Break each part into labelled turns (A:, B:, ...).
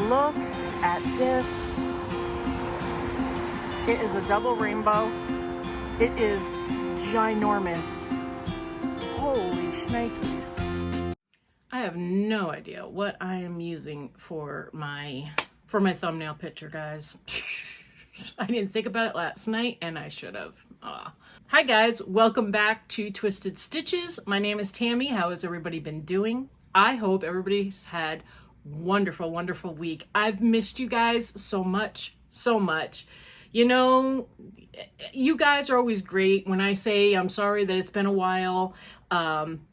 A: Look at this. It is a double rainbow. It is ginormous. Holy shnikes. I have no idea what I am using for my thumbnail picture, guys. I didn't think about it last night and I should have. Hi guys, welcome back to Twisted Stitches. My name is Tammie. How has everybody been doing? I hope everybody's had wonderful, wonderful week. I've missed you guys so much, so much. You know, you guys are always great. When I say I'm sorry that it's been a while,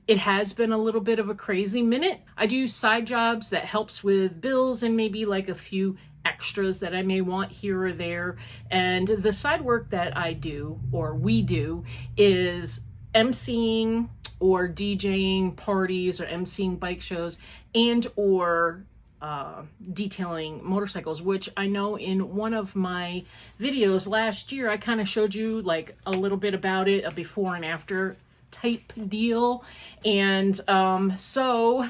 A: it has been a little bit of a crazy minute. I do side jobs that helps with bills and maybe like a few extras that I may want here or there. And the side work that I do, or we do, is emceeing or DJing parties or emceeing bike shows and or detailing motorcycles, which I know in one of my videos last year, I kind of showed you like a little bit about it, a before and after type deal. And so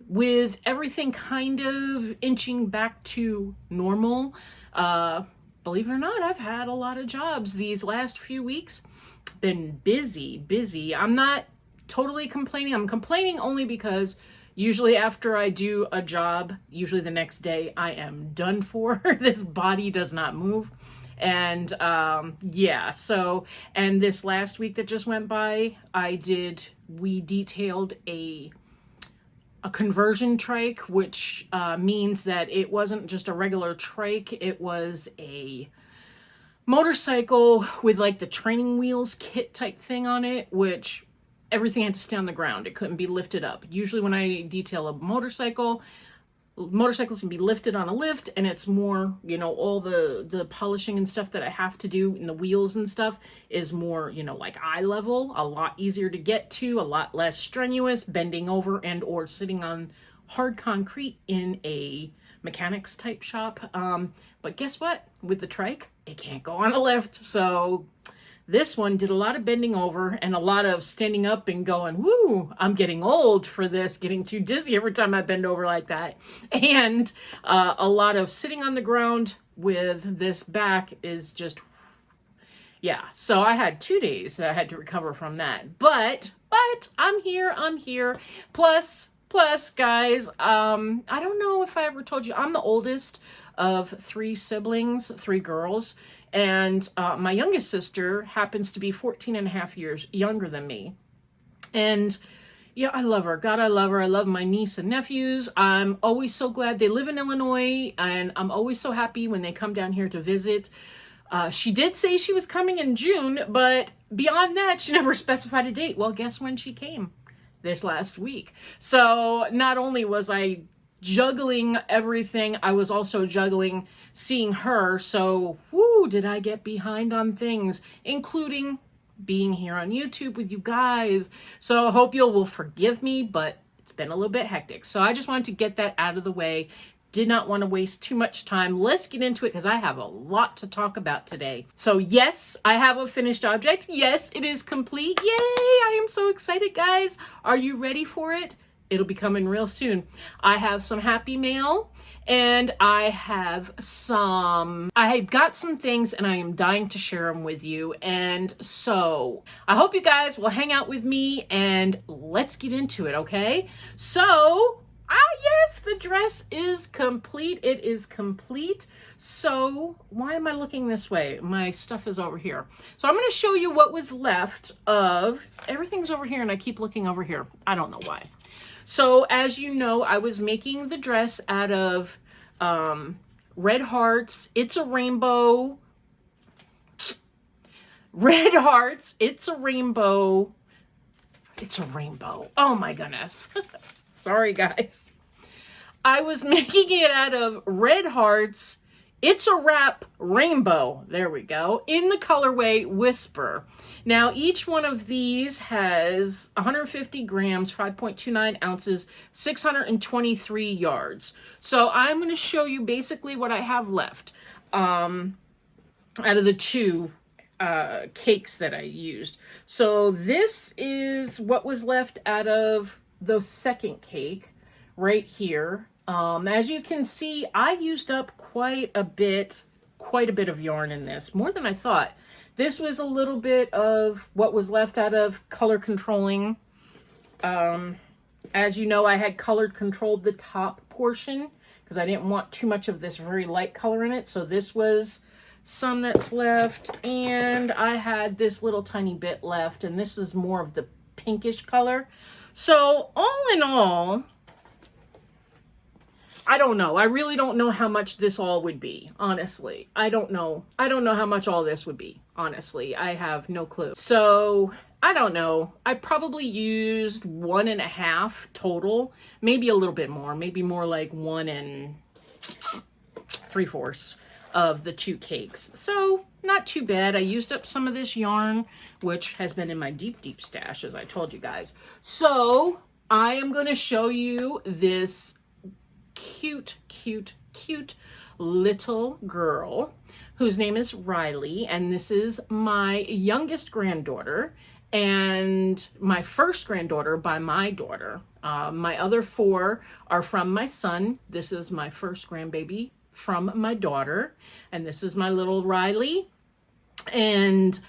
A: with everything kind of inching back to normal, believe it or not, I've had a lot of jobs these last few weeks. Been busy. I'm not totally complaining. I'm complaining only because usually after I do a job, usually the next day, I am done for. This body does not move. And yeah, so, and this last week that just went by, we detailed a conversion trike, which means that it wasn't just a regular trike, it was a motorcycle with like the training wheels kit type thing on it, which everything had to stay on the ground. It couldn't be lifted up. Usually when I detail a motorcycle, motorcycles can be lifted on a lift, and it's more, you know, all the polishing and stuff that I have to do in the wheels and stuff is more, you know, like eye level, a lot easier to get to, a lot less strenuous, bending over and or sitting on hard concrete in a mechanics type shop. But guess what? With the trike, it can't go on a lift. So this one did a lot of bending over and a lot of standing up and going, woo, I'm getting old for this, getting too dizzy every time I bend over like that. And a lot of sitting on the ground with this back is just, yeah. So I had 2 days that I had to recover from that. But I'm here. Plus, guys, I don't know if I ever told you, I'm the oldest of 3 siblings, 3 girls. And my youngest sister happens to be 14 and a half years younger than me. And yeah, I love her. God, I love her. I love my niece and nephews. I'm always so glad they live in Illinois. And I'm always so happy when they come down here to visit. She did say she was coming in June, but beyond that, she never specified a date. Well, guess when she came? This last week. So not only was I juggling everything, I was also juggling seeing her. So, whoo, did I get behind on things, including being here on YouTube with you guys. So I hope you will forgive me, but it's been a little bit hectic. So I just wanted to get that out of the way. Did not want to waste too much time. Let's get into it because I have a lot to talk about today. So yes, I have a finished object. Yes, it is complete. Yay! I am so excited, guys. Are you ready for it? It'll be coming real soon. I have some happy mail and I got some things and I am dying to share them with you. And so I hope you guys will hang out with me and let's get into it, okay? So, yes, the dress is complete. It is complete. So why am I looking this way? My stuff is over here. So I'm going to show you what was left of, everything's over here and I keep looking over here. I don't know why. So as you know, I was making the dress out of red hearts. It's a rainbow. Red hearts. It's a rainbow. It's a rainbow. Oh my goodness. Sorry, guys. I was making it out of red hearts. It's a wrap rainbow. There we go. In the colorway Whisper. Now, each one of these has 150 grams, 5.29 ounces, 623 yards. So I'm going to show you basically what I have left out of the 2 cakes that I used. So this is what was left out of the second cake right here. As you can see, I used up quite a bit of yarn in this, more than I thought. This was a little bit of what was left out of color controlling. As you know, I had colored controlled the top portion because I didn't want too much of this very light color in it. So this was some that's left, and I had this little tiny bit left, and this is more of the pinkish color. So all in all, I don't know. I really don't know how much this all would be, honestly. I don't know. I don't know how much all this would be, honestly. I have no clue. So I don't know. I probably used 1.5 total, maybe a little bit more, maybe more like 1 3/4 of the 2 cakes. So not too bad. I used up some of this yarn, which has been in my deep stash, as I told you guys. So I am going to show you this cute little girl whose name is Riley, and this is my youngest granddaughter and my first granddaughter by my daughter. My other 4 are from my son. This is my first grandbaby from my daughter, and this is my little Riley. And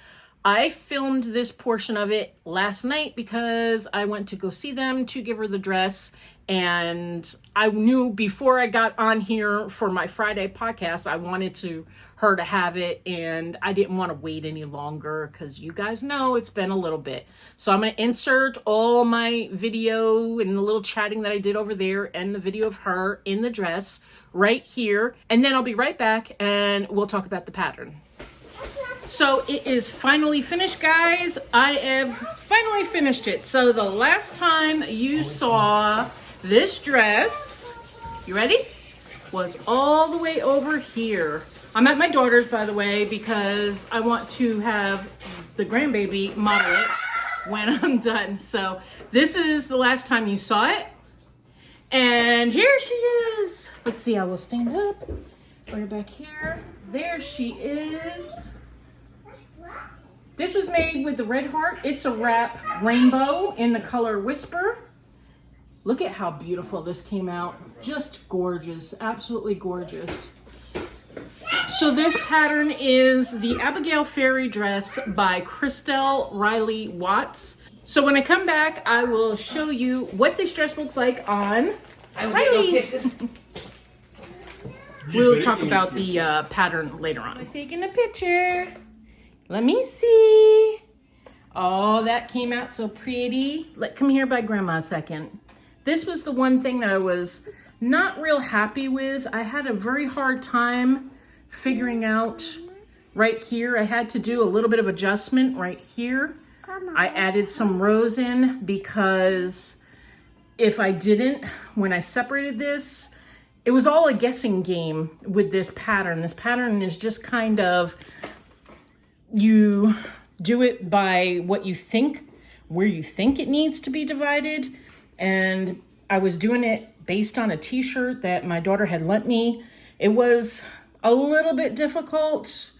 A: I filmed this portion of it last night because I went to go see them to give her the dress, and I knew before I got on here for my Friday podcast, I wanted her to have it, and I didn't want to wait any longer because you guys know it's been a little bit. So I'm going to insert all my video and the little chatting that I did over there and the video of her in the dress right here, and then I'll be right back and we'll talk about the pattern. So it is finally finished, guys. I have finally finished it. So the last time you saw this dress, you ready? Was all the way over here. I'm at my daughter's, by the way, because I want to have the grandbaby model it when I'm done. So this is the last time you saw it. And here she is. Let's see, I will stand up. Right back here. There she is. This was made with the red heart. It's a wrap rainbow in the color Whisper. Look at how beautiful this came out. Just gorgeous, absolutely gorgeous. So this pattern is the Abigail Fairy Dress by Kristin Riley Watts. So when I come back, I will show you what this dress looks like on Riley. We'll talk about the pattern later on. I'm taking a picture. Let me see. Oh, that came out so pretty. Come here by Grandma a second. This was the one thing that I was not real happy with. I had a very hard time figuring out right here. I had to do a little bit of adjustment right here. I added some rows in because if I didn't, when I separated this, it was all a guessing game with this pattern. This pattern is just kind of, you do it by what you think, where you think it needs to be divided. And I was doing it based on a t-shirt that my daughter had lent me. It was a little bit difficult.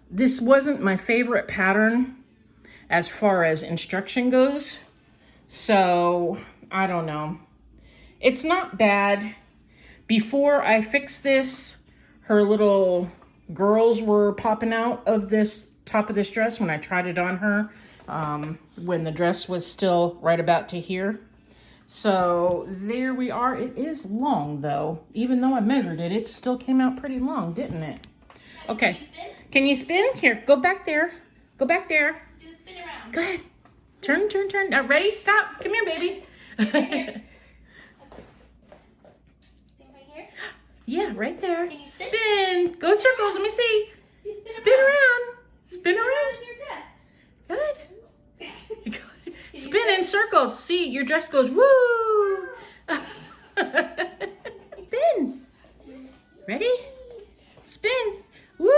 A: This wasn't my favorite pattern as far as instruction goes. So I don't know. It's not bad. Before I fixed this, her little girls were popping out of this top of this dress when I tried it on her, when the dress was still right about to here. So there we are. It is long though. Even though I measured it, it still came out pretty long, didn't it? Okay. Can you spin? Here, go back there. Go back there.
B: Do a spin around.
A: Go ahead. Turn, turn, turn. Now, ready? Stop. Come here, baby.
B: Here.
A: Yeah, right there.
B: Can you spin?
A: Spin. Go in circles. Let me see.
B: Spin
A: around. Spin around.
B: in your dress.
A: Good. Spin in circles. See, your dress goes woo. Spin. Ready? Spin. Woo.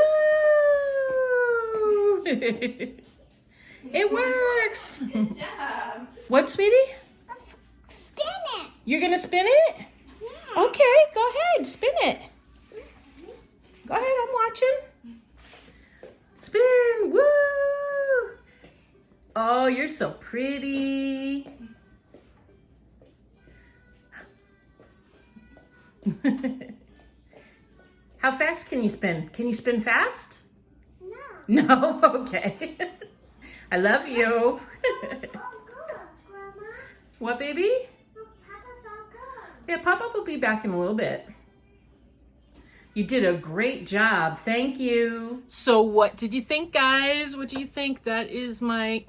A: It works.
B: Good job.
A: What, sweetie?
C: Spin it.
A: You're going to spin it?
C: Yeah.
A: Okay, go ahead. Spin it. Go ahead, I'm watching. Spin. Woo. Oh, you're so pretty. How fast can you spin? Can you spin fast?
C: No.
A: No? Okay. I love you.
C: So good, Grandma.
A: What, baby?
C: Papa's so good.
A: Yeah, Papa will be back in a little bit. You did a great job. Thank you. So what did you think, guys? What do you think? That is my...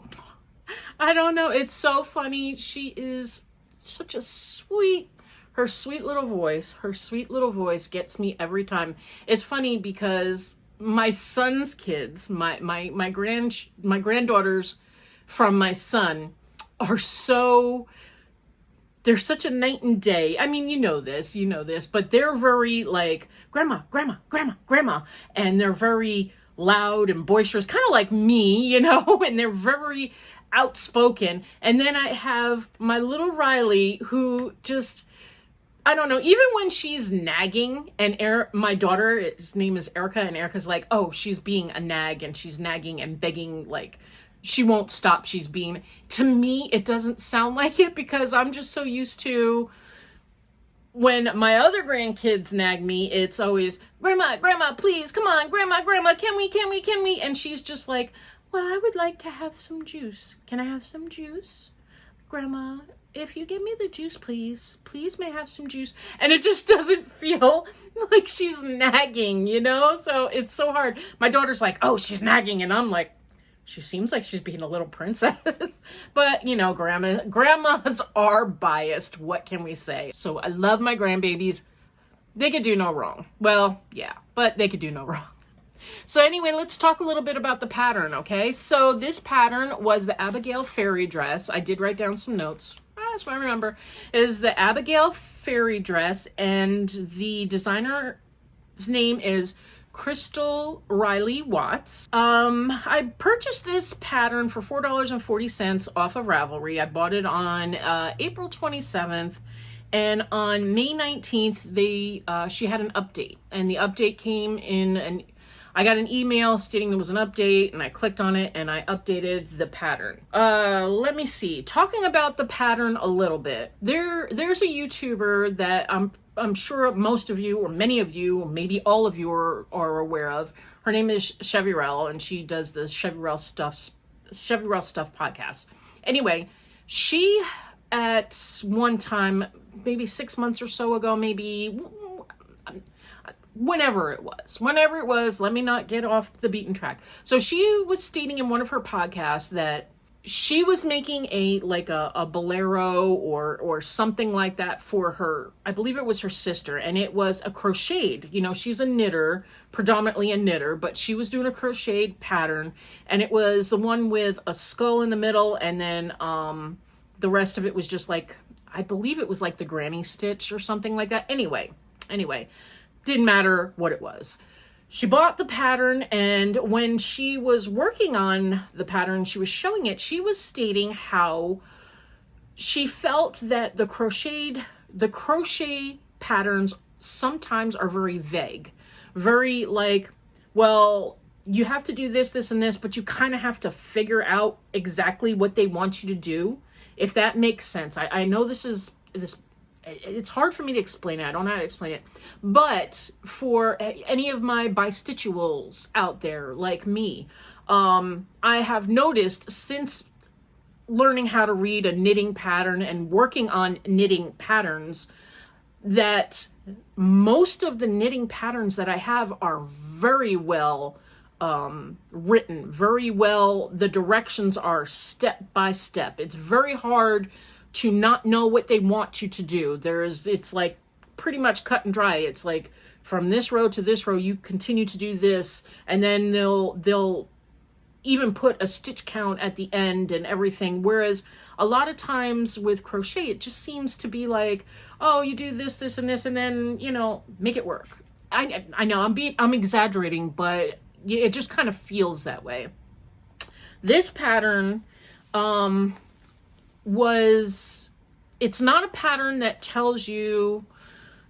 A: I don't know. It's so funny. She is such a sweet... Her sweet little voice gets me every time. It's funny because my son's kids, my granddaughters from my son are so... They're such a night and day. I mean, you know this, but they're very like, grandma, grandma, grandma, grandma. And they're very loud and boisterous, kind of like me, and they're very outspoken. And then I have my little Riley who just, I don't know, even when she's nagging, and my daughter, his name is Erica, and Erica's like, oh, she's being a nag, and she's nagging and begging, like, she won't stop. She's being, to me, it doesn't sound like it because I'm just so used to when my other grandkids nag me, it's always, grandma, grandma, please, come on, grandma, grandma, can we? And she's just like, well, I would like to have some juice. Can I have some juice? Grandma, if you give me the juice, please may I have some juice. And it just doesn't feel like she's nagging, So it's so hard. My daughter's like, oh, she's nagging. And I'm like, she seems like she's being a little princess. But, grandmas are biased. What can we say? So I love my grandbabies. They could do no wrong. Well, yeah, but they could do no wrong. So anyway, let's talk a little bit about the pattern, okay? So this pattern was the Abigail Fairy Dress. I did write down some notes. That's what I remember. Is the Abigail Fairy Dress, and the designer's name is Crystal Riley Watts. I purchased this pattern for $4.40 off of Ravelry. I bought it on April 27th, and on May 19th, she had an update, and the update came in, and I got an email stating there was an update, and I clicked on it, and I updated the pattern. Let me see. Talking about the pattern a little bit, there's a YouTuber that I'm sure most of you, or many of you, maybe all of you are aware of. Her name is Chevirel, and she does the Chevirel Stuff podcast. Anyway, she at one time, maybe 6 months or so ago, maybe whenever it was, let me not get off the beaten track. So she was stating in one of her podcasts that she was making a bolero or something like that for her, I believe it was her sister, and it was a crocheted, she's a knitter, predominantly a knitter, but she was doing a crocheted pattern, and it was the one with a skull in the middle, and then the rest of it was just like, I believe it was like the granny stitch or something like that. Anyway, didn't matter what it was. She bought the pattern, and when she was working on the pattern, she was showing it, she was stating how she felt that the crochet patterns sometimes are very vague. Very like, well, you have to do this, this, and this, but you kind of have to figure out exactly what they want you to do, if that makes sense. I know this it's hard for me to explain it. I don't know how to explain it. But for any of my bi-stitchuals out there like me, I have noticed since learning how to read a knitting pattern and working on knitting patterns that most of the knitting patterns that I have are very well written, very well. The directions are step by step. It's very hard to not know what they want you to do. It's like pretty much cut and dry. It's like from this row to this row, you continue to do this, and then they'll even put a stitch count at the end and everything. Whereas a lot of times with crochet, it just seems to be like, oh, you do this, this, and this, and then, make it work. I know I'm exaggerating, but it just kind of feels that way. This pattern, it's not a pattern that tells you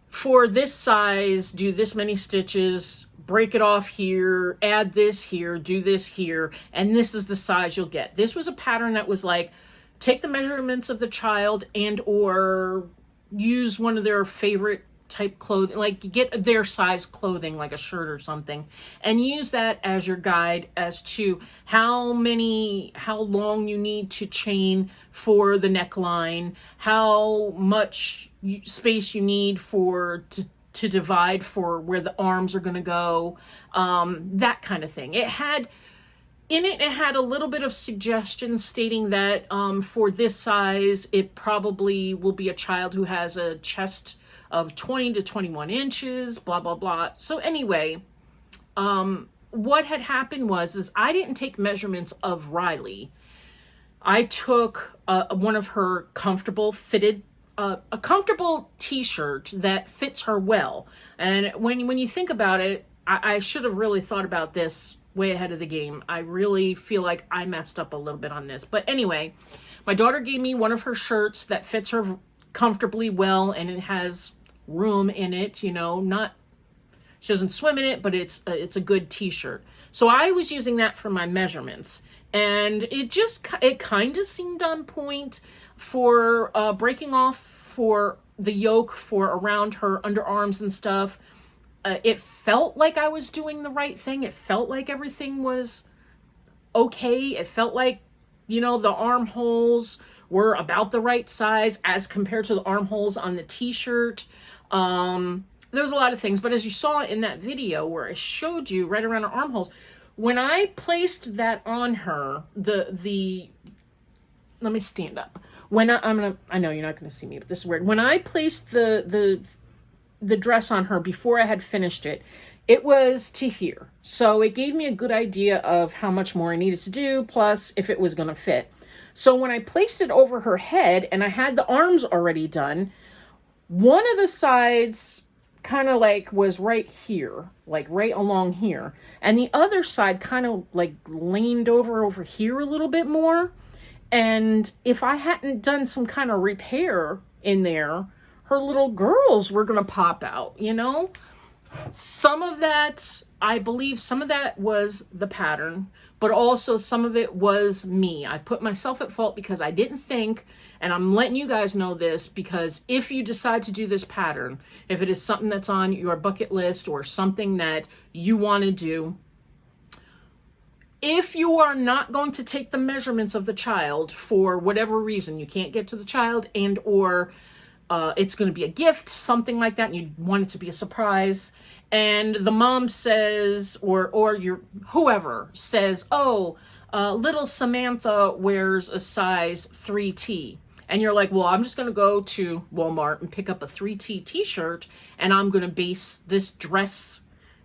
A: for this size, do this many stitches, break it off here, add this here, do this here, and this is the size you'll get. This was a pattern that was like, take the measurements of the child and or use one of their favorite type clothing, like get their size clothing, like a shirt or something, and use that as your guide as to how long you need to chain for the neckline, how much space you need to divide for where the arms are going to go, that kind of thing. It had a little bit of suggestions stating that for this size, it probably will be a child who has a chest of 20 to 21 inches, blah, blah, blah. So anyway, what had happened is I didn't take measurements of Riley. I took one of her comfortable a comfortable t-shirt that fits her well. And when you think about it, I should have really thought about this way ahead of the game. I really feel like I messed up a little bit on this. But anyway, my daughter gave me one of her shirts that fits her comfortably well, and it has room in it, you know, she doesn't swim in it, but it's a good t-shirt. So I was using that for my measurements, and it kind of seemed on point for breaking off for the yoke for around her underarms and stuff. It felt like I was doing the right thing. It felt like everything was okay. It felt like, you know, the armholes were about the right size as compared to the armholes on the t-shirt. There was a lot of things, but as you saw in that video where I showed you right around her armholes, when I placed that on her, let me stand up. I know you're not going to see me, but this is weird. When I placed the dress on her before I had finished it, it was to here. So it gave me a good idea of how much more I needed to do, plus if it was going to fit. So when I placed it over her head and I had the arms already done, one of the sides kind of like was right here, like right along here. And the other side kind of like leaned over here a little bit more. And if I hadn't done some kind of repair in there, her little girls were going to pop out, you know? I believe some of that was the pattern, but also some of it was me. I put myself at fault because I didn't think, and I'm letting you guys know this, because if you decide to do this pattern, if it is something that's on your bucket list or something that you want to do, if you are not going to take the measurements of the child for whatever reason, you can't get to the child, and or it's going to be a gift, something like that, and you want it to be a surprise, and the mom says, or your whoever says, oh, little Samantha wears a size 3T, and you're like, well, I'm just going to go to Walmart and pick up a 3T t-shirt, and I'm going to base this dress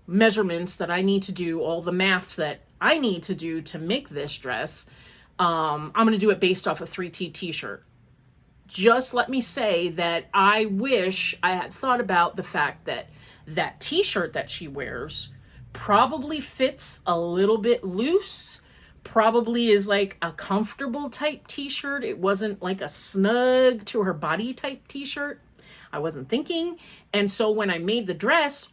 A: measurements that I need to do, all the maths that I need to do to make this dress, I'm going to do it based off a 3T t-shirt. Just let me say that I wish I had thought about the fact that that t-shirt that she wears probably fits a little bit loose, probably is like a comfortable type t-shirt. It wasn't like a snug to her body type t-shirt. I wasn't thinking. And so when I made the dress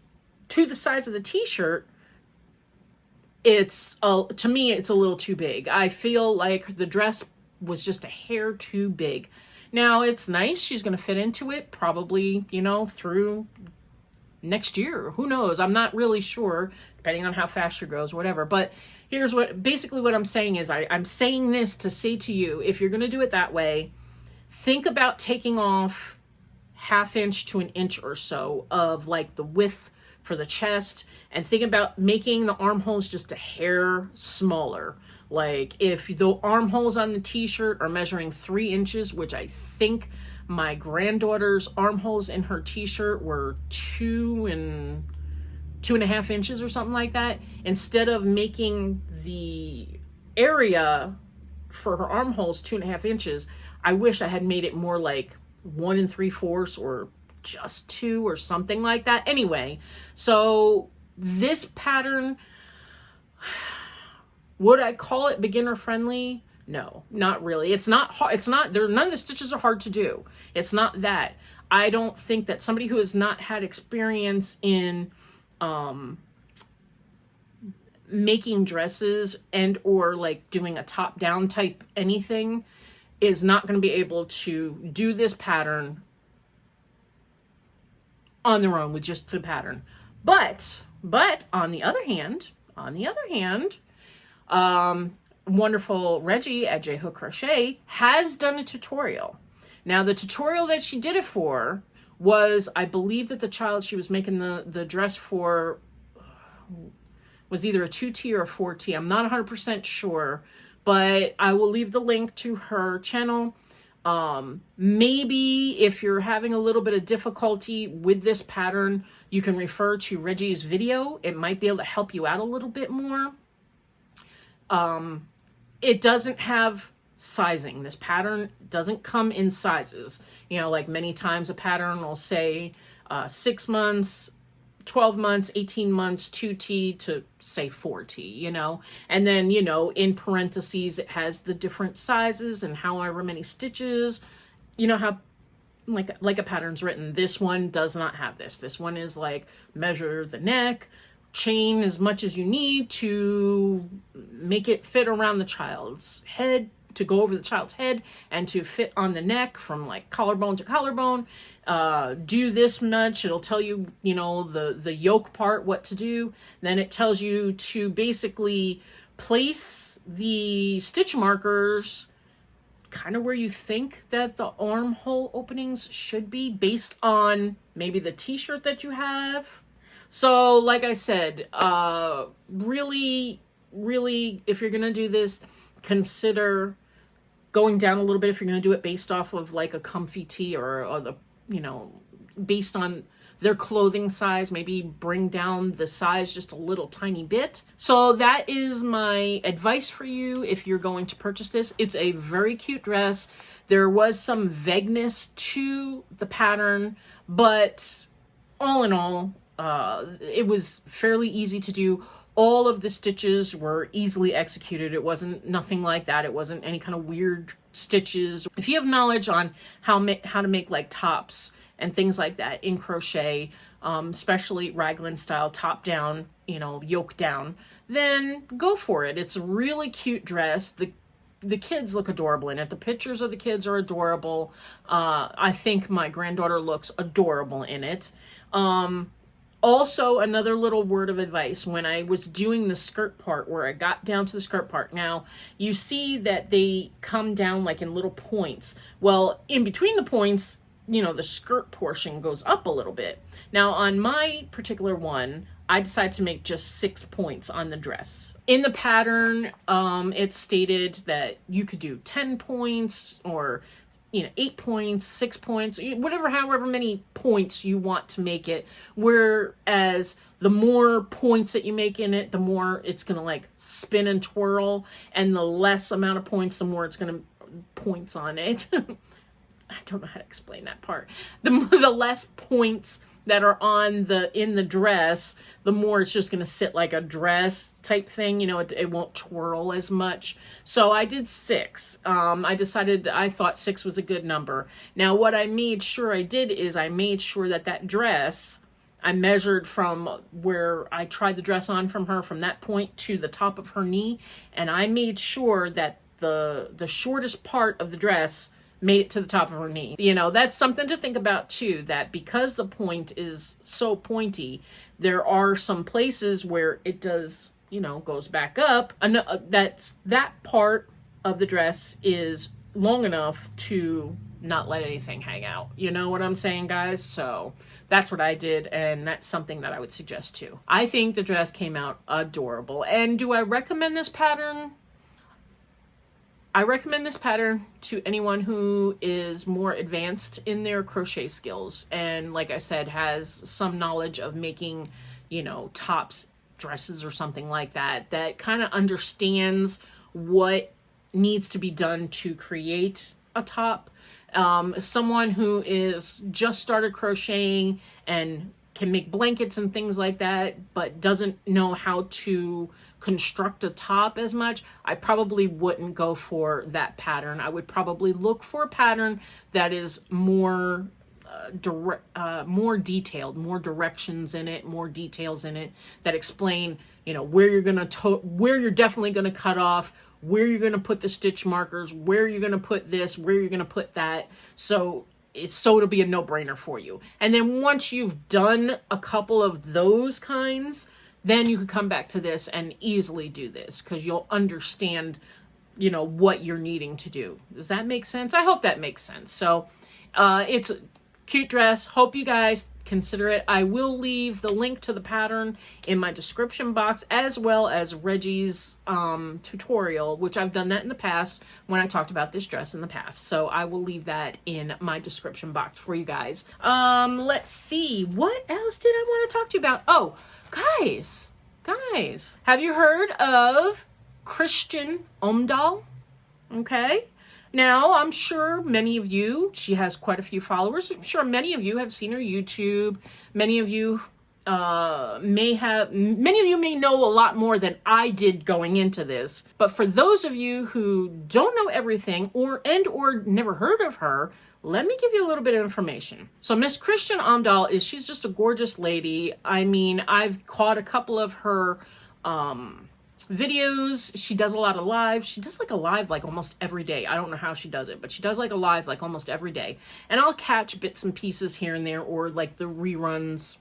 A: to the size of the t-shirt, to me, it's a little too big. I feel like the dress was just a hair too big. Now, it's nice. She's going to fit into it probably, you know, through next year. Who knows? I'm not really sure, depending on how fast she grows, whatever. But here's basically what I'm saying is I'm saying this to say to you, if you're going to do it that way, think about taking off 1/2 inch to 1 inch or so of like the width for the chest, and think about making the armholes just a hair smaller. Like if the armholes on the t-shirt are measuring 3 inches, which I think my granddaughter's armholes in her t-shirt were 2.5 inches or something like that, instead of making the area for her armholes 2.5 inches, I wish I had made it more like 1 3/4 or just 2 or something like that. Anyway, so this pattern, would I call it beginner friendly? No, not really. It's not hard. It's not, none of the stitches are hard to do. It's not that. I don't think that somebody who has not had experience in making dresses and or like doing a top down type anything is not going to be able to do this pattern on their own with just the pattern. But on the other hand, wonderful Reggie at J.hookcrochet has done a tutorial. Now, the tutorial that she did it for was, I believe that the child she was making the dress for was either a 2T or a 4T. I'm not 100% sure, but I will leave the link to her channel. Maybe if you're having a little bit of difficulty with this pattern, you can refer to Reggie's video. It might be able to help you out a little bit more. It doesn't have sizing. This pattern doesn't come in sizes. You know, like many times a pattern will say 6 months, 12 months, 18 months, 2T to say 4T, you know, and then, you know, in parentheses, it has the different sizes and however many stitches, you know, how like a pattern's written. This one does not have this. This one is like measure the neck, chain as much as you need to make it fit around the child's head, to go over the child's head, and to fit on the neck from like collarbone to collarbone. Do this much. It'll tell you, you know, the yoke part, what to do. Then it tells you to basically place the stitch markers kind of where you think that the armhole openings should be based on maybe the t-shirt that you have. So like I said, really, if you're going to do this, consider going down a little bit if you're going to do it based off of like a comfy tee or the, you know, based on their clothing size, maybe bring down the size just a little tiny bit. So that is my advice for you if you're going to purchase this. It's a very cute dress. There was some vagueness to the pattern, but all in all, it was fairly easy to do. All of the stitches were easily executed. It wasn't nothing like that. It wasn't any kind of weird stitches. If you have knowledge on how to make like tops and things like that in crochet, especially raglan style, top down, you know, yoke down, then go for it. It's a really cute dress. The kids look adorable in it. The pictures of the kids are adorable. I think my granddaughter looks adorable in it. Also, another little word of advice, when I was doing the skirt part, where I got down to the skirt part, now you see that they come down like in little points. Well, in between the points, you know, the skirt portion goes up a little bit. Now on my particular one, I decided to make just 6 points on the dress. In the pattern, it stated that you could do 10 points or, you know, 8 points, 6 points, whatever, however many points you want to make it. Whereas the more points that you make in it, the more it's going to like spin and twirl, and the less amount of points, the more it's going to points on it. I don't know how to explain that part. The less points that are on in the dress, the more it's just going to sit like a dress type thing. You know, it won't twirl as much. So I did 6. I thought 6 was a good number. Now, what I made sure I did is I made sure that dress, I measured from where I tried the dress on from her, from that point to the top of her knee. And I made sure that the shortest part of the dress made it to the top of her knee. You know, that's something to think about too, that because the point is so pointy, there are some places where it does, you know, goes back up. That part of the dress is long enough to not let anything hang out. You know what I'm saying, guys? So that's what I did, and that's something that I would suggest too. I think the dress came out adorable. And do I recommend this pattern? I recommend this pattern to anyone who is more advanced in their crochet skills and, like I said, has some knowledge of making, you know, tops, dresses, or something like that, that kind of understands what needs to be done to create a top. Someone who is just started crocheting and can make blankets and things like that, but doesn't know how to construct a top as much, I probably wouldn't go for that pattern. I would probably look for a pattern that is more more detailed, more directions in it, more details in it that explain, you know, where you're definitely going to cut off, where you're going to put the stitch markers, where you're going to put this, where you're going to put that. So so it'll be a no-brainer for you. And then once you've done a couple of those kinds, then you can come back to this and easily do this, because you'll understand, you know, what you're needing to do. Does that make sense? I hope that makes sense. So it's a cute dress. Hope you guys consider it. I will leave the link to the pattern in my description box, as well as Reggie's tutorial, which I've done that in the past when I talked about this dress in the past. So I will leave that in my description box for you guys. Let's see. What else did I want to talk to you about? Oh, guys, have you heard of Kristin Omdahl? Okay. Now, I'm sure many of you, she has quite a few followers. I'm sure many of you have seen her YouTube. Many of you may know a lot more than I did going into this. But for those of you who don't know everything or never heard of her, let me give you a little bit of information. So Miss Kristin Omdahl she's just a gorgeous lady. I mean, I've caught a couple of her videos. She does a lot of lives. She does like a live like almost every day. I don't know how she does it, but she does like a live like almost every day. And I'll catch bits and pieces here and there, or like the reruns.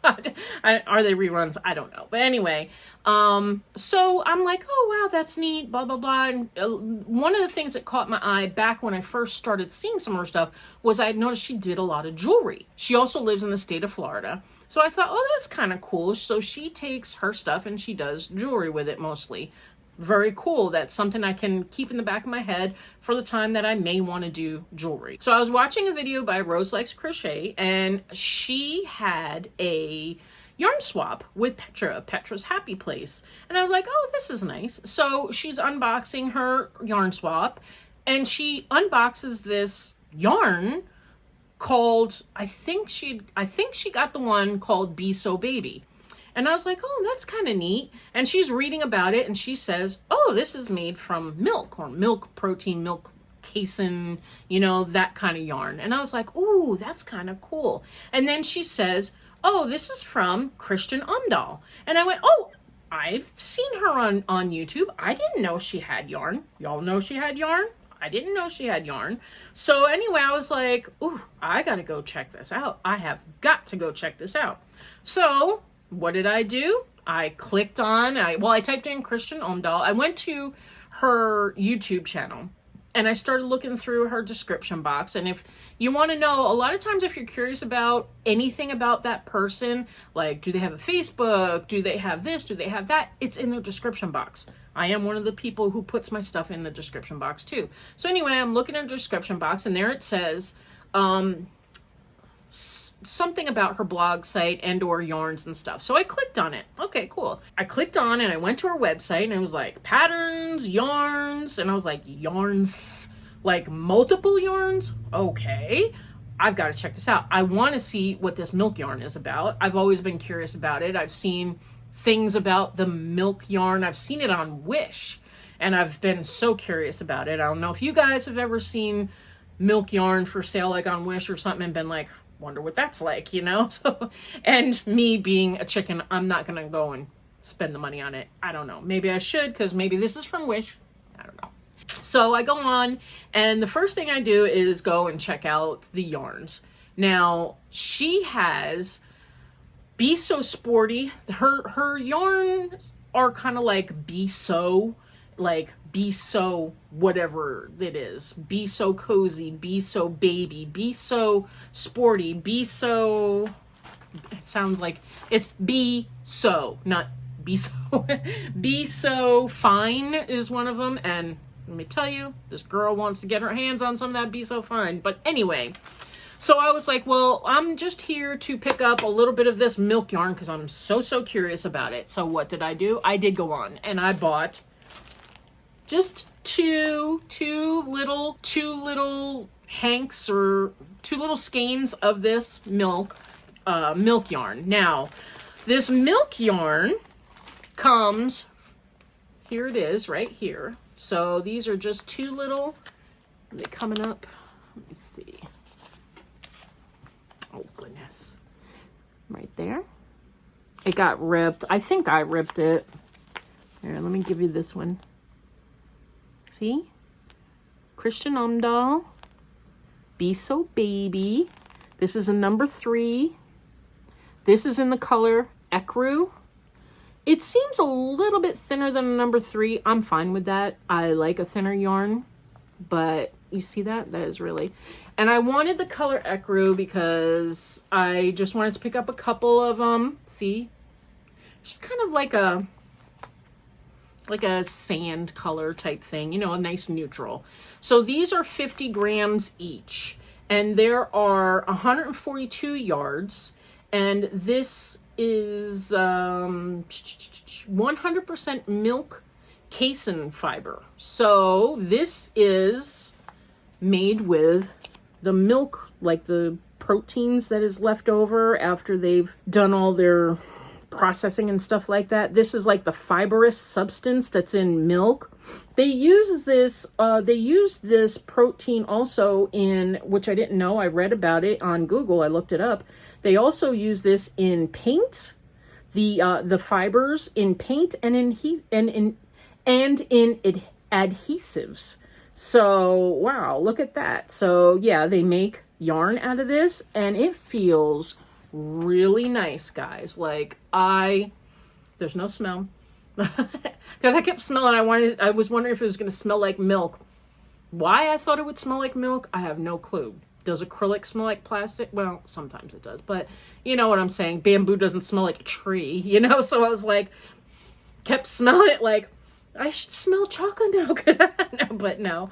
A: Are they reruns? I don't know. But anyway, so I'm like, oh wow, that's neat, blah blah blah. And one of the things that caught my eye back when I first started seeing some of her stuff was I had noticed she did a lot of jewelry. She also lives in the state of Florida. So I thought, oh, that's kind of cool. So she takes her stuff and she does jewelry with it mostly. Very cool. That's something I can keep in the back of my head for the time that I may want to do jewelry. So I was watching a video by Rose Likes Crochet, and she had a yarn swap with Petra's Happy Place. And I was like, oh, this is nice. So she's unboxing her yarn swap, and she unboxes this yarn called, I think she got the one called Be So Baby. And I was like, oh, that's kind of neat. And she's reading about it, and she says, oh, this is made from milk, or milk protein, milk casein, you know, that kind of yarn. And I was like, ooh, that's kind of cool. And then she says, oh, this is from Kristin Omdahl. And I went, oh, I've seen her on YouTube. I didn't know she had yarn. Y'all know she had yarn? I didn't know she had yarn. So anyway, I was like, ooh, I got to go check this out. I have got to go check this out. So what did I do? I clicked on, I typed in Kristin Omdahl. I went to her YouTube channel and I started looking through her description box. And if you want to know, a lot of times if you're curious about anything about that person, like do they have a Facebook? Do they have this? Do they have that? It's in their description box. I am one of the people who puts my stuff in the description box too. So anyway, I'm looking at the description box, and there it says, something about her blog site and or yarns and stuff. So I clicked on it. Okay, cool. I clicked on and I went to her website, and it was like patterns, yarns, and I was like, yarns, like multiple yarns? Okay, I've got to check this out. I want to see what this milk yarn is about. I've always been curious about it. I've seen things about the milk yarn. I've seen it on Wish, and I've been so curious about it. I don't know if you guys have ever seen milk yarn for sale like on Wish or something and been like, wonder what that's like, you know? So, and me being a chicken, I'm not gonna go and spend the money on it. I don't know. Maybe I should, because maybe this is from Wish. I don't know. So I go on, and the first thing I do is go and check out the yarns. Now, she has Be So Sporty. Her yarns are kind of like Be So whatever it is. Be So Cozy, Be So Baby, Be So Sporty, Be So, it sounds like it's Be So, not Be So. Be So Fine is one of them, and let me tell you, this girl wants to get her hands on some of that Be So Fine. But anyway, so I was like, well, I'm just here to pick up a little bit of this milk yarn because I'm so curious about it. So what did I do? I did go on and I bought just two little hanks, or two little skeins of this milk yarn. Now, this milk yarn comes, here it is right here. So these are just two little, are they coming up? Let me see. Oh goodness. Right there. It got ripped. I think I ripped it. Here, let me give you this one. See? Kristin Omdahl. Be So Baby. This is a number 3. This is in the color Ecru. It seems a little bit thinner than a number 3. I'm fine with that. I like a thinner yarn, but you see that? That is really... And I wanted the color Ecru because I just wanted to pick up a couple of them. See? Just kind of like a sand color type thing, you know, a nice neutral. So these are 50 grams each, and there are 142 yards, and this is 100% milk casein fiber. So this is made with the milk, like the proteins that is left over after they've done all their processing and stuff like that. This is like the fibrous substance that's in milk. They use this protein also in, which I didn't know, I read about it on Google, I looked it up. They also use this in paint, the fibers in paint and in adhesives. So, wow, look at that. So, yeah, they make yarn out of this, and it feels really nice, guys. Like, there's no smell. Because I kept smelling, I was wondering if it was going to smell like milk. Why I thought it would smell like milk, I have no clue. Does acrylic smell like plastic? Well, sometimes it does, but you know what I'm saying. Bamboo doesn't smell like a tree, you know? So I was like, kept smelling it like, I should smell chocolate milk. No, but no.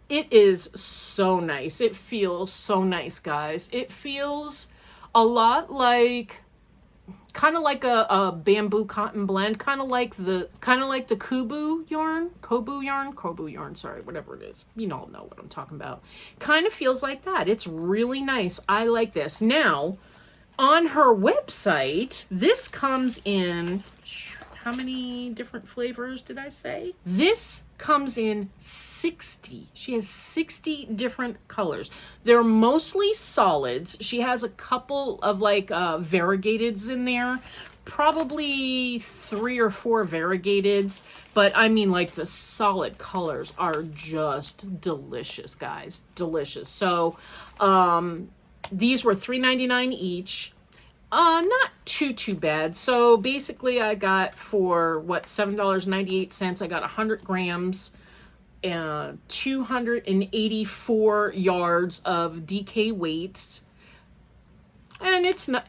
A: It is so nice. It feels so nice, guys. It feels a lot like, kind of like a bamboo cotton blend, kind of like the kobu yarn, sorry, whatever it is. You all know what I'm talking about. Kind of feels like that. It's really nice. I like this. Now, on her website, this comes in, how many different flavors did I say? This comes in 60. She has 60 different colors. They're mostly solids. She has a couple of like variegateds in there. Probably 3 or 4 variegateds. But I mean, like, the solid colors are just delicious, guys. Delicious. So these were $3.99 each. Not too bad. So basically I got for what, $7.98. I got 100 grams, 284 yards of DK weights. And it's not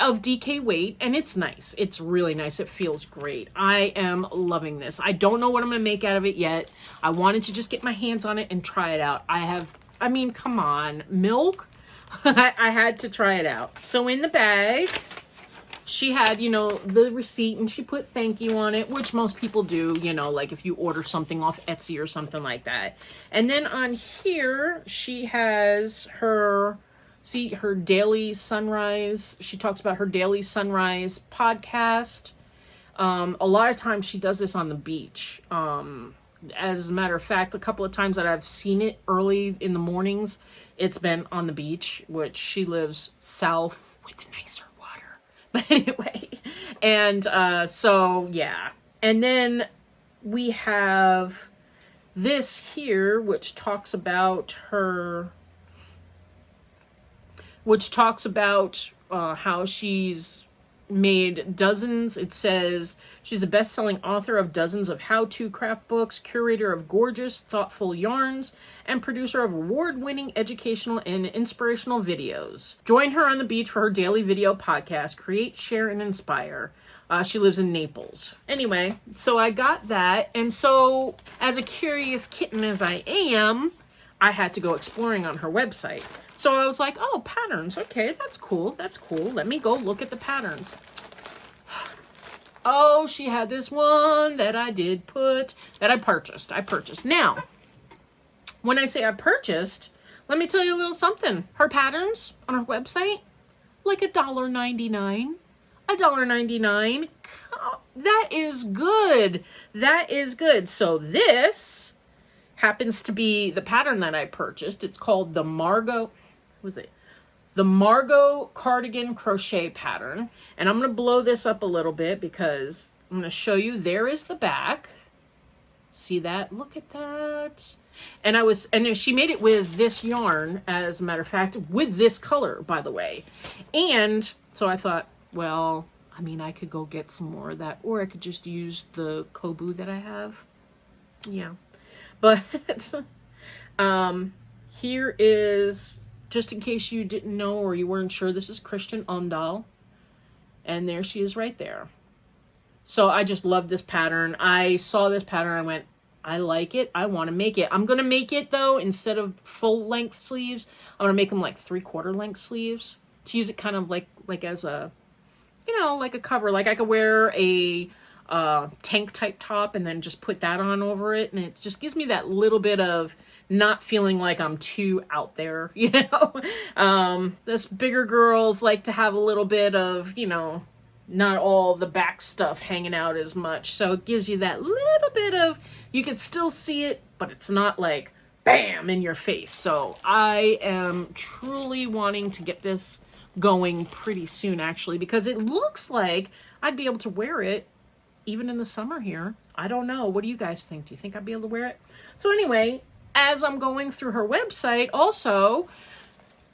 A: of DK weight, and it's nice. It's really nice. It feels great. I am loving this. I don't know what I'm going to make out of it yet. I wanted to just get my hands on it and try it out. I mean, come on, milk. I had to try it out. So in the bag, she had, you know, the receipt, and she put thank you on it, which most people do, you know, like if you order something off Etsy or something like that. And then on here, she has her daily sunrise. She talks about her daily sunrise podcast. A lot of times she does this on the beach. As a matter of fact, a couple of times that I've seen it early in the mornings, it's been on the beach, which she lives south with the nicer water. But anyway, and so yeah. And then we have this here, which talks about how she's made dozens. It says she's a best-selling author of dozens of how-to craft books, curator of gorgeous, thoughtful yarns, and producer of award-winning educational and inspirational videos. Join her on the beach for her daily video podcast, Create, Share, and Inspire. She lives in Naples. Anyway, so I got that, and so as a curious kitten as I am, I had to go exploring on her website. So I was like, oh, patterns. Okay, that's cool. That's cool. Let me go look at the patterns. Oh, she had this one that I purchased. I purchased. Now, when I say I purchased, let me tell you a little something. Her patterns on her website, like $1.99. $1.99. That is good. That is good. So this happens to be the pattern that I purchased. It's called the Margot cardigan crochet pattern. And I'm going to blow this up a little bit because I'm going to show you. There is the back. See that? Look at that. And and she made it with this yarn, as a matter of fact, with this color, by the way. And so I thought, well, I mean, I could go get some more of that, or I could just use the Kobu that I have. Yeah. But here is, just in case you didn't know or you weren't sure, this is Kristin Omdahl. And there she is right there. So I just love this pattern. I saw this pattern. I went, I like it. I want to make it. I'm going to make it, though, instead of full length sleeves, I'm going to make them like 3/4 length sleeves to use it kind of like as a, you know, like a cover. Like I could wear a tank type top and then just put that on over it. And it just gives me that little bit of not feeling like I'm too out there, you know. This bigger girls like to have a little bit of, you know, not all the back stuff hanging out as much. So it gives you that little bit of, you can still see it, but it's not like bam in your face. So I am truly wanting to get this going pretty soon, actually, because it looks like I'd be able to wear it even in the summer here. I don't know. What do you guys think? Do you think I'd be able to wear it? So anyway, as I'm going through her website, also,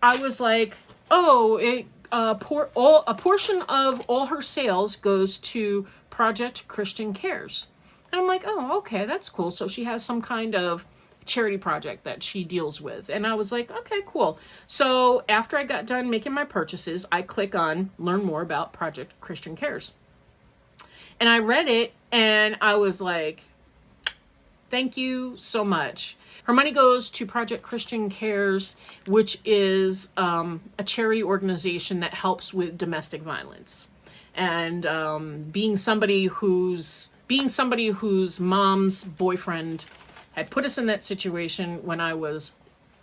A: I was like, oh, a portion of all her sales goes to Project Kristin Cares. And I'm like, oh, okay, that's cool. So she has some kind of charity project that she deals with. And I was like, okay, cool. So after I got done making my purchases, I click on learn more about Project Kristin Cares. And I read it and I was like, thank you so much. Her money goes to Project Kristin Cares, which is a charity organization that helps with domestic violence. And being somebody whose mom's boyfriend had put us in that situation when I was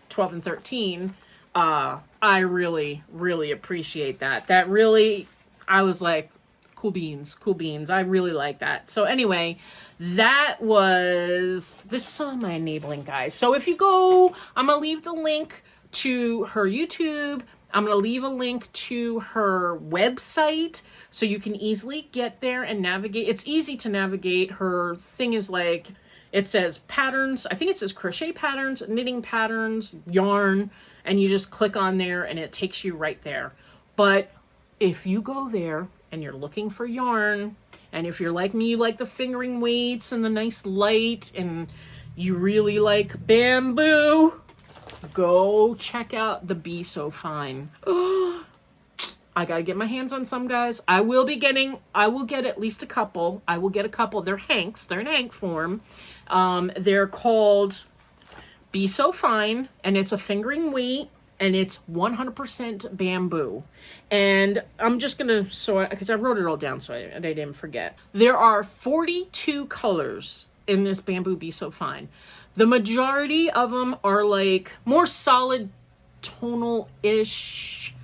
A: 12 and 13, I really, really appreciate that. That really, I was like, cool beans, cool beans. I really like that. So anyway, this is some of my enabling, guys. So if you go, I'm going to leave the link to her YouTube. I'm going to leave a link to her website so you can easily get there and navigate. It's easy to navigate. Her thing is like, it says patterns. I think it says crochet patterns, knitting patterns, yarn, and you just click on there and it takes you right there. But if you go there and you're looking for yarn, and if you're like me, you like the fingering weights and the nice light, and you really like bamboo, go check out the Be So Fine. I gotta get my hands on some, guys. I will get at least a couple. I will get a couple. They're hanks. They're in hank form. They're called Be So Fine, and it's a fingering weight, and it's 100% bamboo. And I'm just gonna, because I wrote it all down so I didn't forget. There are 42 colors in this bamboo Be So Fine. The majority of them are like more solid tonal-ish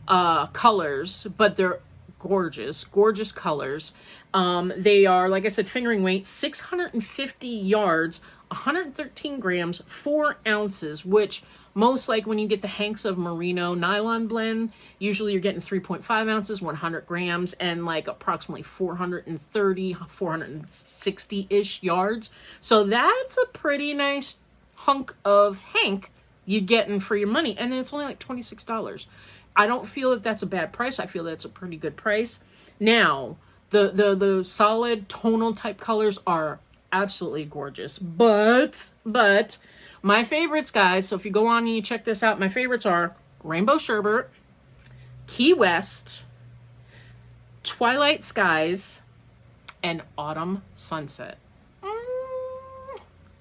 A: colors, but they're gorgeous, gorgeous colors. They are, like I said, fingering weight, 650 yards, 113 grams, 4 ounces, which most, like when you get the hanks of merino nylon blend, usually you're getting 3.5 ounces, 100 grams, and like approximately 430, 460-ish yards. So that's a pretty nice hunk of hank you're getting for your money. And then it's only like $26. I don't feel that that's a bad price. I feel that's a pretty good price. Now, the solid tonal type colors are absolutely gorgeous. But my favorites, guys, so if you go on and you check this out, my favorites are Rainbow Sherbet, Key West, Twilight Skies, and Autumn Sunset.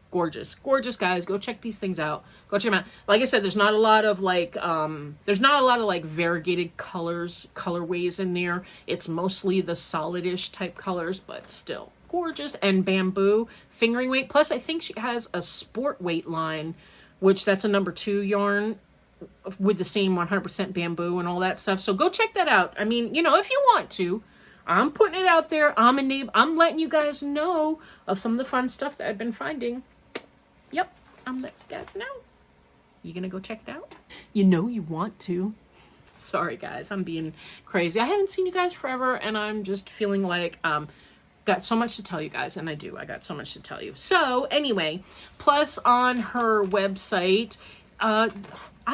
A: Gorgeous, gorgeous, guys. Go check these things out. Go check them out. Like I said, there's not a lot of like variegated colorways in there. It's mostly the solidish type colors, but still gorgeous. And bamboo fingering weight. Plus, I think she has a sport weight line, which that's a number 2 yarn with the same 100% bamboo and all that stuff. So go check that out. I mean, you know, if you want to. I'm putting it out there. I'm letting you guys know of some of the fun stuff that I've been finding. Yep, I'm letting you guys know. You gonna go check it out? You know you want to. Sorry, guys, I'm being crazy. I haven't seen you guys forever, and I'm just feeling like got so much to tell you guys, and I got so much to tell you. So anyway, plus on her website, I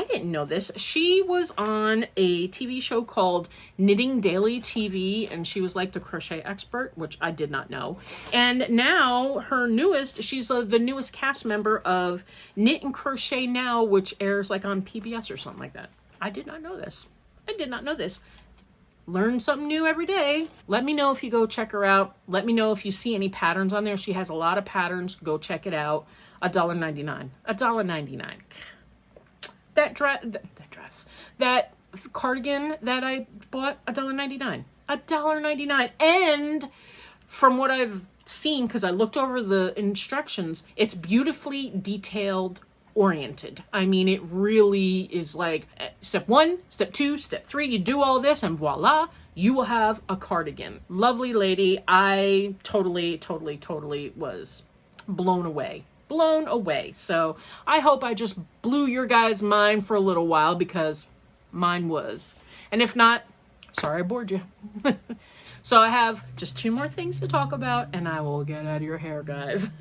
A: didn't know this. She was on a TV show called Knitting Daily TV, and she was like the crochet expert, which I did not know. And now her she's the newest cast member of Knit and Crochet Now, which airs like on PBS or something like that. I did not know this. Learn something new every day. Let me know if you go check her out. Let me know if you see any patterns on there. She has a lot of patterns. Go check it out. $1.99. $1.99. That cardigan that I bought, $1.99. $1.99. And from what I've seen, because I looked over the instructions, it's beautifully detailed oriented. I mean, it really is like step 1, step 2, step 3, you do all this and voila, you will have a cardigan. Lovely lady. I totally was blown away. So I hope I just blew your guys' mind for a little while, because mine was. And if not, sorry I bored you. So I have just 2 more things to talk about, and I will get out of your hair, guys.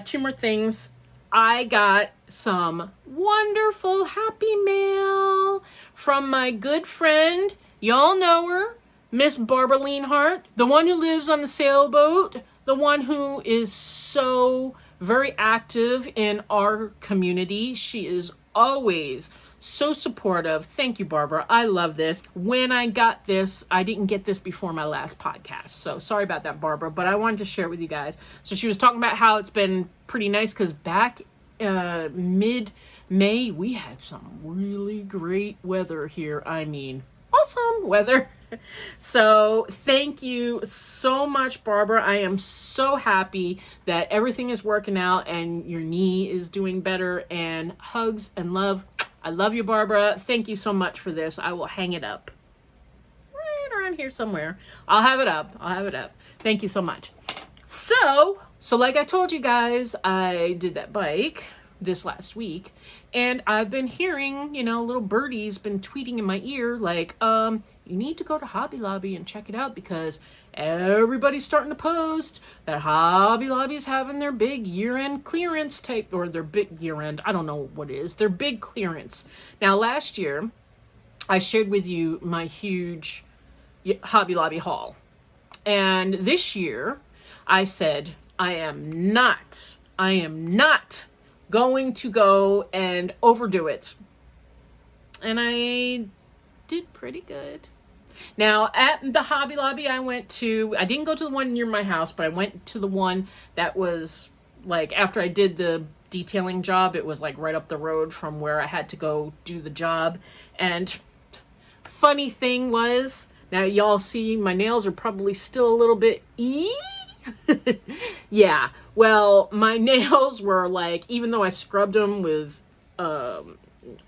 A: 2 more things. I got some wonderful happy mail from my good friend, y'all know her, Miss Barbara Leanhart, the one who lives on the sailboat, the one who is so very active in our community. She is always so supportive. Thank you, Barbara. I love this. When I got this, I didn't get this before my last podcast, so sorry about that, Barbara, but I wanted to share it with you guys. So she was talking about how it's been pretty nice, because back mid-May, we had some really great weather here. I mean, awesome weather. So thank you so much, Barbara. I am so happy that everything is working out and your knee is doing better, and hugs and love. I love you, Barbara. Thank you so much for this. I will hang it up right around here somewhere. I'll have it up. Thank you so much. So like I told you guys, I did that bike this last week, and I've been hearing, little birdie's been tweeting in my ear like, you need to go to Hobby Lobby and check it out, because everybody's starting to post that Hobby Lobby is having their big year-end clearance type, or their big year-end, I don't know what it is, their big clearance. Now, last year, I shared with you my huge Hobby Lobby haul. And this year, I said, I am not going to go and overdo it. And I did pretty good. Now, at the Hobby Lobby I went to, I didn't go to the one near my house, but I went to the one that was like, after I did the detailing job, it was like right up the road from where I had to go do the job. And funny thing was, now y'all see my nails are probably still a little bit yeah, well, my nails were like, even though I scrubbed them with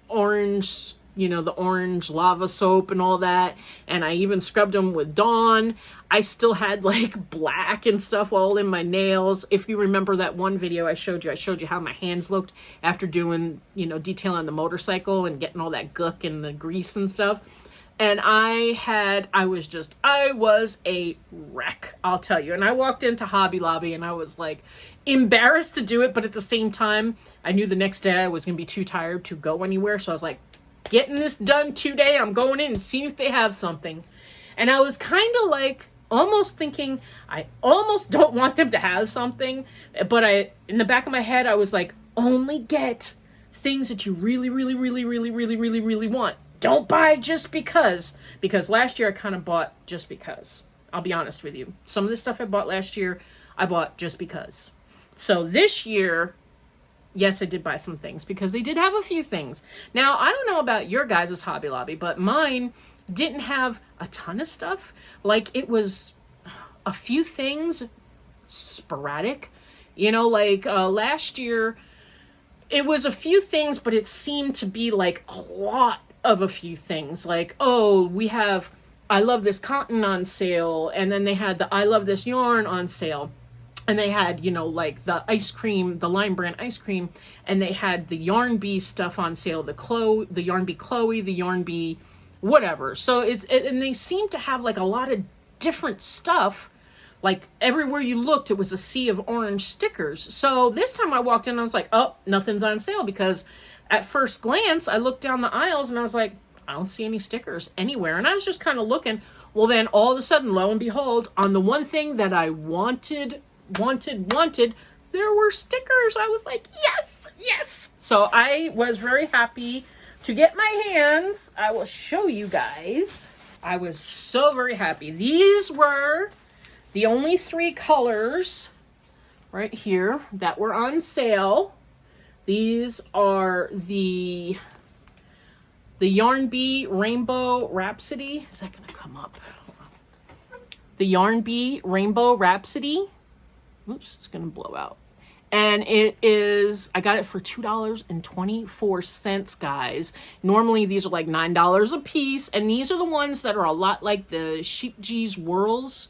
A: orange, the orange lava soap and all that, and I even scrubbed them with Dawn, I still had like black and stuff all in my nails. If you remember that one video I showed you how my hands looked after doing, detailing the motorcycle and getting all that gook and the grease and stuff. And I was a wreck, I'll tell you. And I walked into Hobby Lobby and I was like embarrassed to do it, but at the same time, I knew the next day I was going to be too tired to go anywhere. So I was like, getting this done today, I'm going in and seeing if they have something. And I was kind of like almost thinking, I almost don't want them to have something. But in the back of my head, I was like, only get things that you really, really, really, really, really, really, really want. Don't buy just because last year I kind of bought just because. I'll be honest with you. Some of the stuff I bought last year, I bought just because. So this year, yes, I did buy some things because they did have a few things. Now, I don't know about your guys' Hobby Lobby, but mine didn't have a ton of stuff. Like, it was a few things sporadic. Last year, it was a few things, but it seemed to be like a lot of a few things. Like, oh, we have I Love This Cotton on sale, and then they had the I Love This Yarn on sale, and they had, like the ice cream, the Lime brand ice cream, and they had the Yarn Bee stuff on sale, the Yarn Bee Chloe, the Yarn Bee whatever. So and they seem to have like a lot of different stuff like everywhere you looked, it was a sea of orange stickers. So this time I walked in and I was like, oh, nothing's on sale, because at first glance, I looked down the aisles and I was like, I don't see any stickers anywhere. And I was just kind of looking. Well, then all of a sudden, lo and behold, on the one thing that I wanted, there were stickers. I was like, yes, yes. So I was very happy to get my hands. I will show you guys. I was so very happy. These were the only 3 colors right here that were on sale. These are the Yarn Bee Rainbow Rhapsody. Is that going to come up? The Yarn Bee Rainbow Rhapsody. Oops, it's going to blow out. And it is, I got it for $2.24, guys. Normally these are like $9 a piece. And these are the ones that are a lot like the Sheep G's Whirls.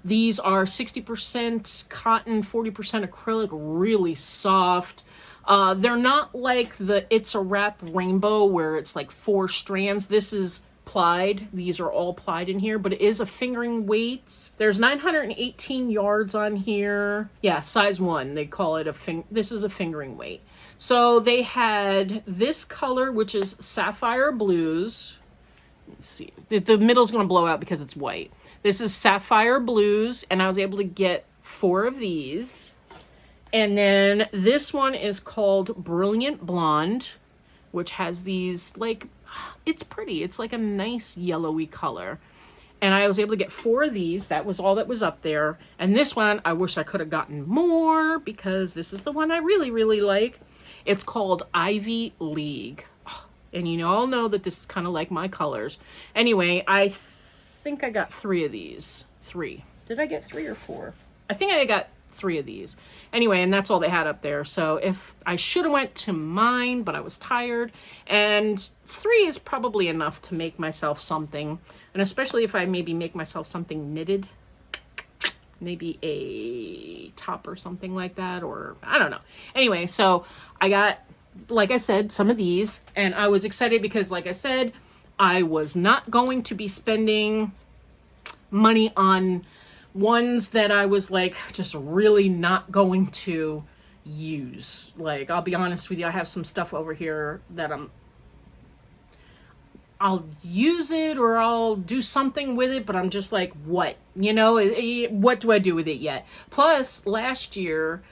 A: These are 60% cotton, 40% acrylic, really soft. They're not like the It's a Wrap Rainbow where it's like 4 strands. This is plied. These are all plied in here, but it is a fingering weight. There's 918 yards on here. Yeah, size 1. They call it this is a fingering weight. So they had this color, which is Sapphire Blues. Let's see. The middle's going to blow out because it's white. This is Sapphire Blues, and I was able to get 4 of these. And then this one is called Brilliant Blonde, which has these, like, it's pretty. It's like a nice yellowy color. And I was able to get 4 of these. That was all that was up there. And this one, I wish I could have gotten more, because this is the one I really, really like. It's called Ivy League. And you all know that this is kind of like my colors. Anyway, I think I got 3 of these. 3. Did I get 3 or 4? I think I got 3 of these. Anyway, and that's all they had up there. So if I should have went to mine, but I was tired, and 3 is probably enough to make myself something. And especially if I maybe make myself something knitted, maybe a top or something like that, or I don't know. Anyway, so I got, like I said, some of these, and I was excited because, like I said, I was not going to be spending money on ones that I was like just really not going to use. Like, I'll be honest with you, I have some stuff over here that I'll use it or I'll do something with it, but I'm just like, what? You know, what do I do with it yet? Plus, last year,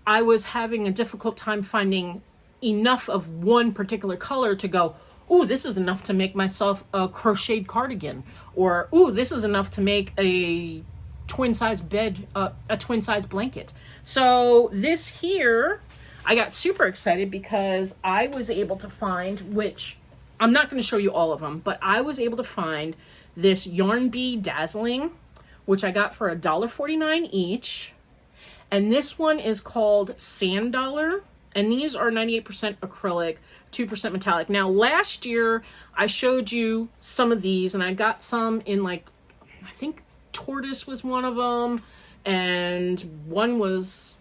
A: I was having a difficult time finding enough of one particular color to go, ooh, this is enough to make myself a crocheted cardigan. Or, ooh, this is enough to make a twin size bed, a twin size blanket. So this here, I got super excited because I was able to find, which I'm not going to show you all of them, but I was able to find this Yarn Bee Dazzling, which I got for $1.49 each. And this one is called Sand Dollar. And these are 98% acrylic, 2% metallic. Now, last year, I showed you some of these, and I got some in, like, I think Tortoise was one of them, and one was,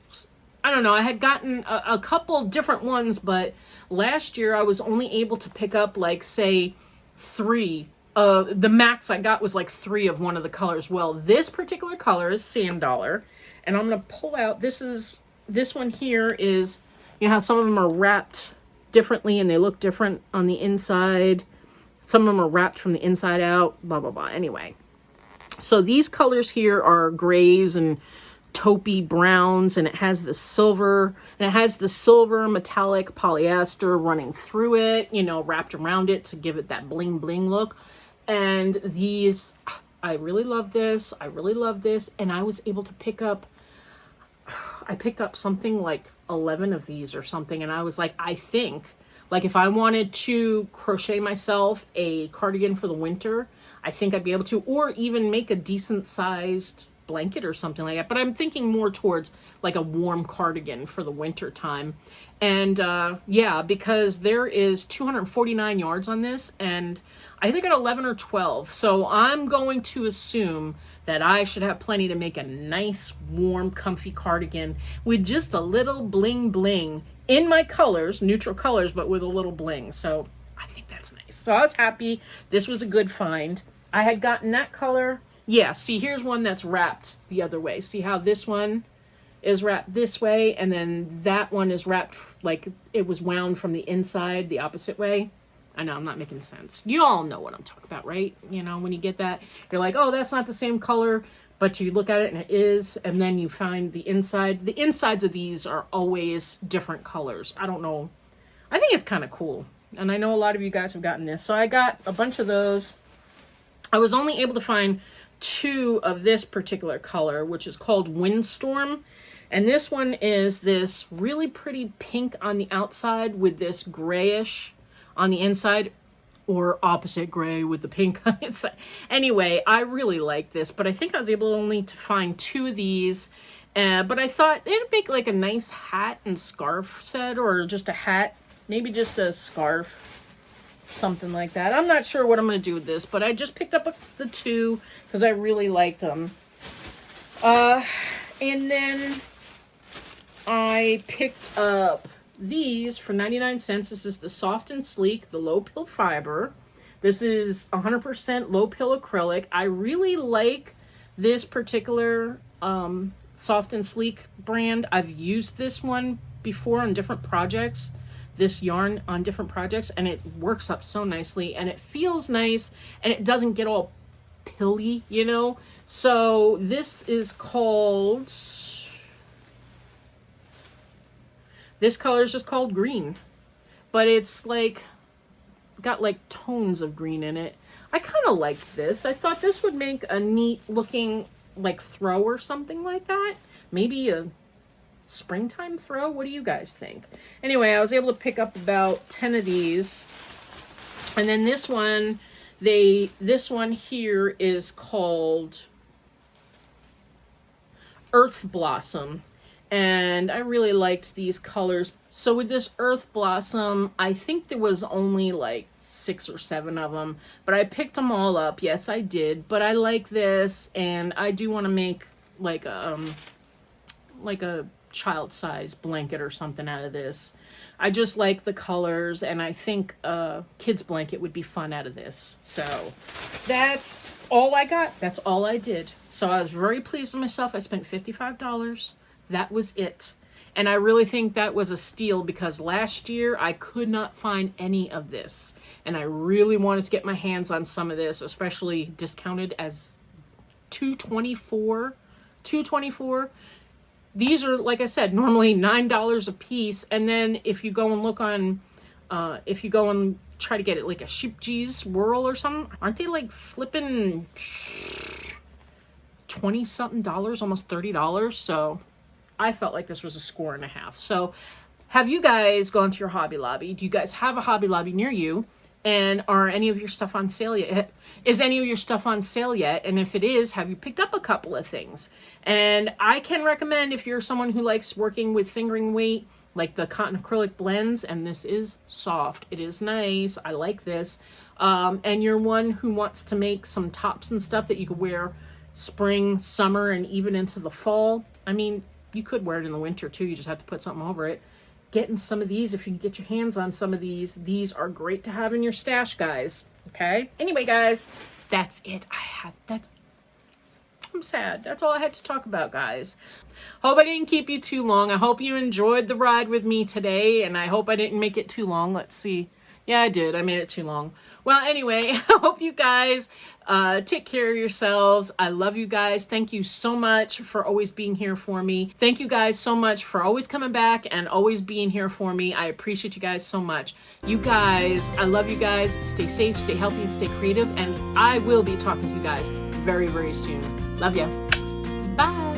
A: I don't know, I had gotten a couple different ones, but last year I was only able to pick up, like, say, 3. The max I got was, like, 3 of one of the colors. Well, this particular color is Sand Dollar, and I'm going to pull out, this one here is, you know how some of them are wrapped differently and they look different on the inside. Some of them are wrapped from the inside out, blah, blah, blah. Anyway, so these colors here are grays and taupey browns, and it has the silver, and it has the silver metallic polyester running through it, you know, wrapped around it to give it that bling bling look. And these, I really love this. I really love this. And I was able to pick up, I picked up something like 11 of these or something, and I was like, I think, like, if I wanted to crochet myself a cardigan for the winter, I think I'd be able to, or even make a decent sized blanket or something like that. But I'm thinking more towards like a warm cardigan for the winter time. And yeah, because there is 249 yards on this, and I think I got 11 or 12. So I'm going to assume that I should have plenty to make a nice, warm, comfy cardigan with just a little bling bling in my colors, neutral colors, but with a little bling. So I think that's nice. So I was happy. This was a good find. I had gotten that color Yeah, see, here's one that's wrapped the other way. See how this one is wrapped this way, and then that one is wrapped like it was wound from the inside the opposite way. I know I'm not making sense. You all know what I'm talking about, right? You know, when you get that, you're like, oh, that's not the same color, but you look at it and it is, and then you find the inside. The insides of these are always different colors. I don't know. I think it's kind of cool. And I know a lot of you guys have gotten this. So I got a bunch of those. I was only able to find 2 of this particular color, which is called Windstorm. And this one is this really pretty pink on the outside with this grayish on the inside, or opposite gray with the pink on the inside. Anyway, I really like this, but I think I was able only to find 2 of these. But I thought it'd make like a nice hat and scarf set, or just a hat, maybe just a scarf, something like that. I'm not sure what I'm going to do with this, but I just picked up the 2 because I really liked them. And then I picked up these for 99 cents. This is the Soft and Sleek, the low pill fiber. This is 100% low pill acrylic. I really like this particular Soft and Sleek brand. I've used this one before on different projects, this yarn on different projects, and it works up so nicely, and it feels nice, and it doesn't get all pilly, you know. So this is called, this color is just called green, but it's like got like tones of green in it. I kind of liked this. I thought this would make a neat looking like throw or something like that. Maybe a springtime throw. What do you guys think? Anyway, I was able to pick up about 10 of these. And then this one, this one here is called Earth Blossom. And I really liked these colors. So with this Earth Blossom, I think there was only like 6 or 7 of them, but I picked them all up. Yes, I did. But I like this, and I do want to make like a child size blanket or something out of this. I just like the colors, and I think a kid's blanket would be fun out of this. So that's all I got. That's all I did. So I was very pleased with myself. I spent $55. That was it. And I really think that was a steal, because last year I could not find any of this. And I really wanted to get my hands on some of this, especially discounted as $2.24. These are, like I said, normally $9 a piece. And then if you go and look on, if you go and try to get it like a Shipji's Whirl or something, aren't they like flipping 20-something dollars, almost $30? So I felt like this was a score and a half. So have you guys gone to your Hobby Lobby? Do you guys have a Hobby Lobby near you? And are any of your stuff on sale yet? Is any of your stuff on sale yet? And if it is, have you picked up a couple of things? And I can recommend, if you're someone who likes working with fingering weight, like the cotton acrylic blends, and this is soft. It is nice. I like this. And you're one who wants to make some tops and stuff that you could wear spring, summer, and even into the fall. I mean, you could wear it in the winter too. You just have to put something over it. Getting some of these, if you can get your hands on some of these are great to have in your stash, guys. Okay? Anyway, guys, that's it. I'm sad. That's all I had to talk about, guys. Hope I didn't keep you too long. I hope you enjoyed the ride with me today, and I hope I didn't make it too long. Let's see. Yeah, I did. I made it too long. Well, anyway, I hope you guys take care of yourselves. I love you guys. Thank you so much for always being here for me. Thank you guys so much for always coming back and always being here for me. I appreciate you guys so much. You guys, I love you guys. Stay safe, stay healthy, and stay creative. And I will be talking to you guys very, very soon. Love ya. Bye.